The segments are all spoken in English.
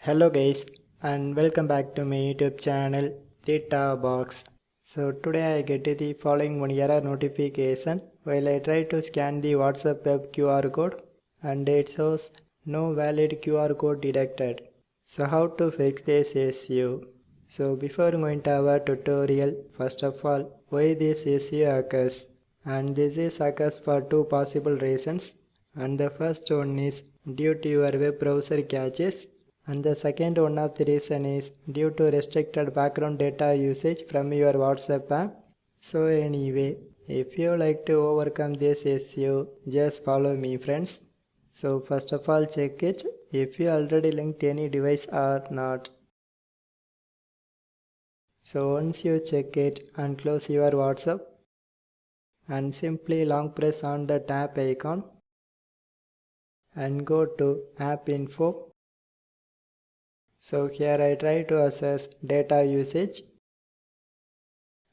Hello guys and welcome back to my YouTube channel Theta Box. So today I get the following one error notification while I try to scan the WhatsApp web QR code and it shows no valid QR code detected. So how to fix this issue? So before going to our tutorial, first of all, why this issue occurs? And this is occurs for two possible reasons. And the first one is due to your web browser caches, and the second one of the reason is due to restricted background data usage from your WhatsApp app. So anyway, if you like to overcome this issue, just follow me friends. So first of all, check it if you already linked any device or not. So once you check it and close your WhatsApp and simply long press on the tab icon and go to app info. So here I try to assess data usage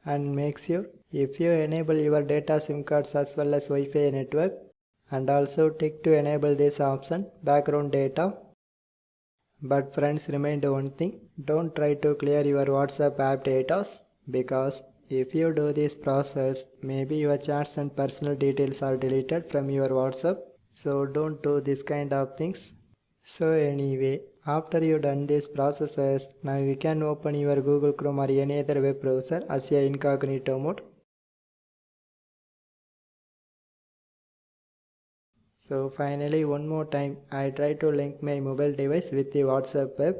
and make sure if you enable your data SIM cards as well as Wi-Fi network, and also tick to enable this option background data. But friends, remember one thing, don't try to clear your WhatsApp app data, because if you do this process, maybe your chats and personal details are deleted from your WhatsApp. So don't do this kind of things. So anyway, after you done these processes, now you can open your Google Chrome or any other web browser as a incognito mode. So finally, one more time, I try to link my mobile device with the WhatsApp web.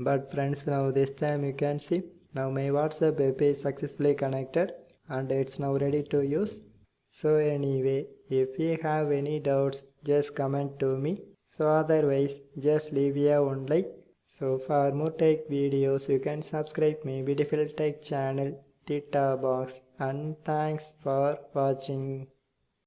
But friends, now this time you can see, now my WhatsApp web is successfully connected and it's now ready to use. So anyway, if you have any doubts, just comment to me. So otherwise, just leave a one like. So for more tech videos, you can subscribe my beautiful tech channel, Theta Box, and thanks for watching.